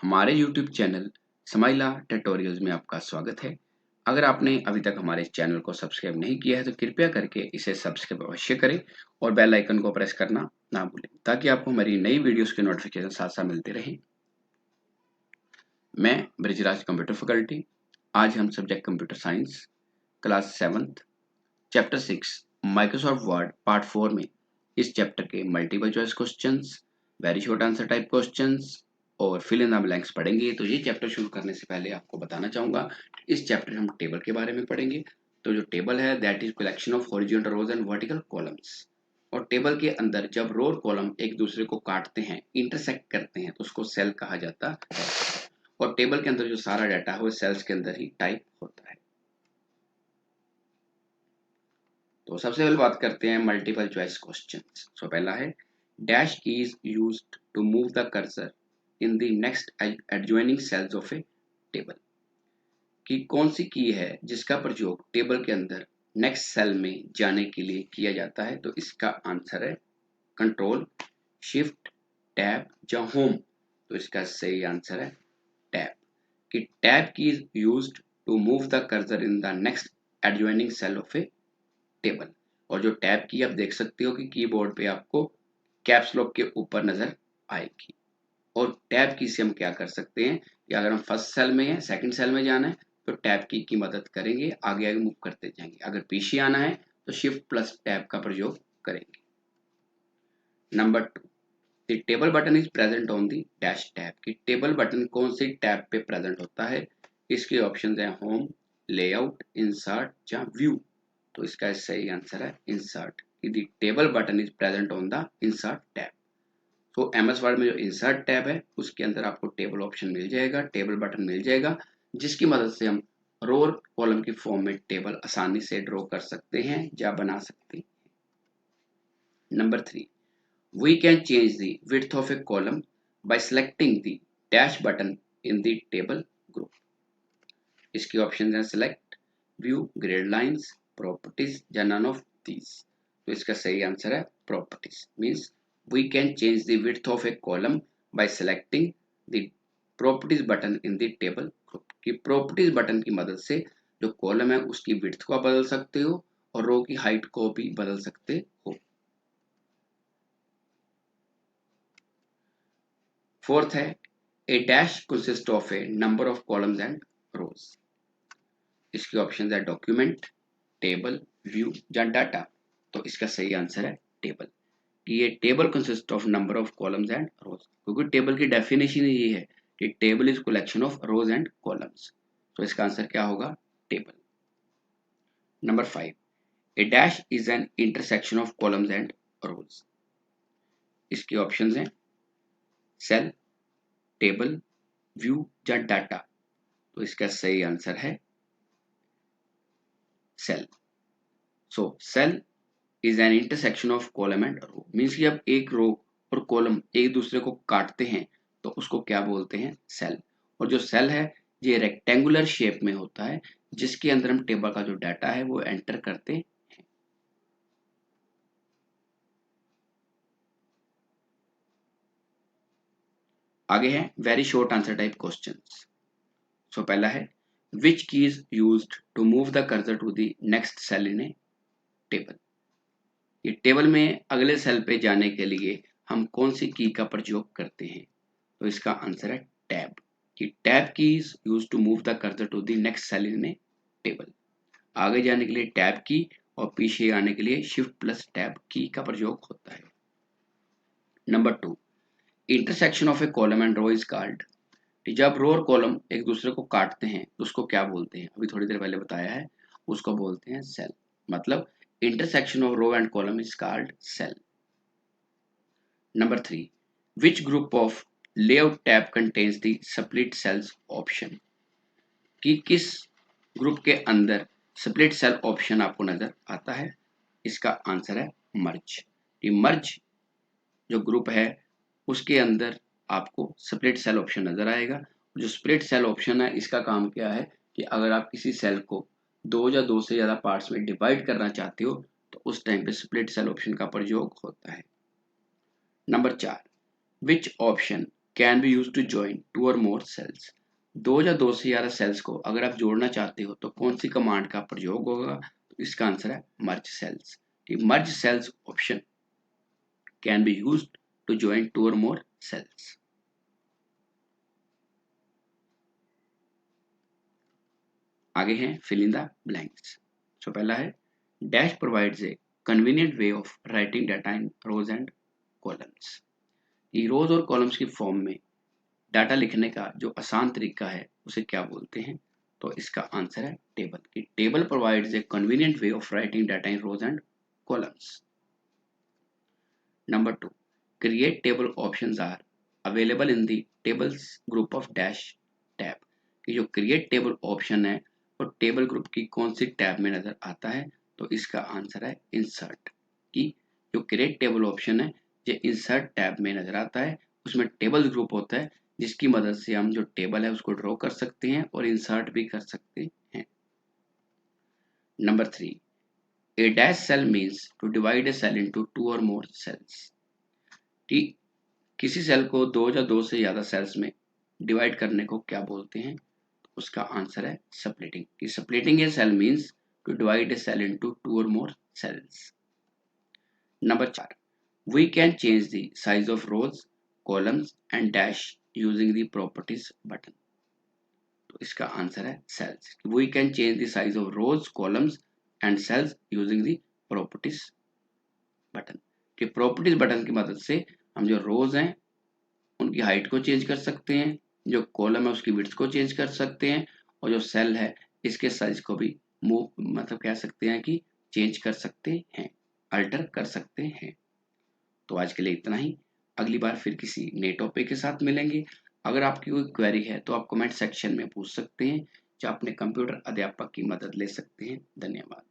हमारे YouTube channel समाइला tutorials में आपका स्वागत है। अगर आपने अभी तक हमारे चैनल को सब्सक्राइब नहीं किया है तो कृपया करके इसे सब्सक्राइब अवश्य करें और बेल आइकन को प्रेस करना ना भूलें ताकि आपको हमारी नई वीडियोस के नोटिफिकेशन साथ साथ मिलते रहें। मैं ब्रिजराज कंप्यूटर फैकल्टी। आज हम subject computer science class 7th chapter 6 Microsoft word part 4 में इस चैप्टर के multiple choice questions, very short answer type questions और फिल इन द ब्लैंक्स पढ़ेंगे। तो ये चैप्टर शुरू करने से पहले आपको बताना चाहूंगा इस चैप्टर में हम टेबल के बारे में पढ़ेंगे। तो जो टेबल है that is collection of horizontal rows and vertical columns. और टेबल के अंदर जब रो और कॉलम एक दूसरे को काटते हैं, इंटरसेक्ट करते हैं तो उसको सेल कहा जाता है। और टेबल के अंदर जो सारा डाटा है वो सेल्स के अंदर ही टाइप होता है। तो सबसे पहले बात करते हैं मल्टीपल चॉइस क्वेश्चंस। सो पहला है dash key is used to move the cursor in the next adjoining cells of a table. कि कौन सी की है जिसका प्रयोग टेबल के अंदर नेक्स्ट सेल में जाने के लिए किया जाता है। तो इसका आंसर है कंट्रोल, शिफ्ट, टैब या होम। तो इसका सही आंसर है टैब। कि tab key is used to move the cursor in the next adjoining cell of a table. और जो टैब की आप देख सकते हो कि कीबोर्ड पे आपको कैप्स लॉक के ऊपर नजर आएगी। और टैब की से हम क्या कर सकते हैं कि अगर हम फर्स्ट सेल में है, सेकंड सेल में जाना है तो टैब की मदद करेंगे, आगे आगे मूव करते जाएंगे। अगर पीछे आना है तो शिफ्ट प्लस टैब का प्रयोग करेंगे। Number 2, the table button is present on the dash tab. की टेबल बटन कौन सी टैब पे प्रेजेंट होता है। इसके ऑप्शंस हैं होम, लेआउट, इंसर्ट या व्यू। तो इसका सही आंसर है insert. The table button is present on the insert tab. तो एमएस वर्ड में जो इंसर्ट टैब है उसके अंदर आपको टेबल ऑप्शन मिल जाएगा, टेबल बटन मिल जाएगा, जिसकी मदद से हम रो और कॉलम की फॉर्म में टेबल आसानी से ड्रॉ कर सकते हैं या बना सकते हैं। Number 3, we can change the width of a column by selecting the dash button in the table group. इसके ऑप्शन हैं select, view, grid lines, properties या नन ऑफ दीज। तो इसका सही आंसर है properties. Means we can change the width of a column by selecting the properties button in the table group. की properties button की मदद से जो कॉलम है उसकी विड्थ को बदल सकते हो और रो की हाइट को भी बदल सकते हो। फोर्थ है a dash consist of a number of columns and rows. इसके ऑप्शन है डॉक्यूमेंट, टेबल, व्यू या डाटा। तो इसका सही आंसर है टेबल। कि ये table consist of number of columns and rows, क्योंकि टेबल की डेफिनेशन ही ये है कि table is collection of rows and columns. तो इसका आंसर क्या होगा table. Number 5, a dash is an intersection of columns and rows. इसके ऑप्शंस हैं सेल, टेबल, व्यू या डाटा। तो इसका सही आंसर है cell. So cell is an intersection of column and row. Means कि अब एक रो और कॉलम एक दूसरे को काटते हैं तो उसको क्या बोलते हैं सेल। और जो सेल है ये रेक्टेंगुलर शेप में होता है जिसके अंदर हम टेबल का जो डाटा है वो एंटर करते हैं। आगे है very short answer type questions. So पहला है which key is used to move the cursor to the next cell in a table. ये टेबल में अगले सेल पे जाने के लिए हम कौन सी की का प्रयोग करते हैं। तो इसका आंसर है टैब। कि tab key is used to move the cursor to the next cell in a table. आगे जाने के लिए टैब की और पीछे आने के लिए शिफ्ट प्लस टैब की का प्रयोग होता है। Number 2, intersection of a column and row is called. जब रो और कॉलम एक दूसरे को काटते हैं तो उसको क्या बोलते हैं, अभी थोड़ी देर पहले बताया है, उसको बोलते हैं सेल। मतलब intersection of row and column is called cell. Number 3, which group of layout tab contains the split cells option। कि किस ग्रुप के अंदर स्प्लिट सेल ऑप्शन आपको नजर आता है। इसका आंसर है मर्ज। ये मर्ज जो ग्रुप है उसके अंदर आपको स्प्लिट सेल ऑप्शन नजर आएगा। जो स्प्लिट सेल ऑप्शन है इसका काम क्या है कि अगर आप किसी सेल को दो या दो से ज्यादा पार्ट्स में डिवाइड करना चाहते हो तो उस टाइम पे स्प्लिट सेल ऑप्शन का प्रयोग होता है। Number 4, which option can be use to join 2 और मोर सेल्स। 2 या 2 से ज्यादा सेल्स को अगर आप जोड़ना चाहते हो तो कौन सी कमांड का प्रयोग होगा? तो इसका आंसर है merge cells. Merge cells option can be use to join 2 और मोर सेल्स। आगे हैं fill in the blanks. So पहला है dash provides a convenient way of writing data in rows and columns. ये रोज और columns की form में data लिखने का जो आसान तरीका है उसे क्या बोलते हैं? तो इसका आंसर है टेबल। कि table provides a convenient way of writing data in rows and columns. Number 2, create table options are available in the tables group of dash tab. कि जो क्रिएट टेबल ऑप्शन है वो टेबल ग्रुप की कौन सी tab में नजर आता है? तो इसका आंसर है इंसर्ट। कि जो क्रिएट टेबल ऑप्शन है ये इंसर्ट टैब में नजर आता है। उसमें टेबल ग्रुप होता है जिसकी मदद से हम जो टेबल है उसको ड्रॉ कर सकते हैं और इंसर्ट भी कर सकते हैं। Number 3, a dash cell means to divide a cell into 2 or more cells। कि किसी सेल को 2 या 2 से ज्यादा सेल्स में डिवाइड करने को क्या बोलते हैं? उसका आंसर है स्प्लिटिंग। कि splitting a cell means to divide a cell into 2 और more cells. Number 4, we can change the size of rows columns and dash using the properties button. तो इसका आंसर है cells. We can change the size of rows columns and cells using the properties button. कि properties button की मदद से हम जो रोज हैं उनकी हाइट को चेंज कर सकते हैं, जो कॉलम है उसकी विड्थ को चेंज कर सकते हैं और जो सेल है इसके साइज को भी मूव मतलब कह सकते हैं कि चेंज कर सकते हैं, अल्टर कर सकते हैं। तो आज के लिए इतना ही। अगली बार फिर किसी नए टॉपिक के साथ मिलेंगे। अगर आपकी कोई क्वेरी है तो आप कमेंट सेक्शन में पूछ सकते हैं या अपने कंप्यूटर अध्यापक की मदद ले सकते हैं। धन्यवाद।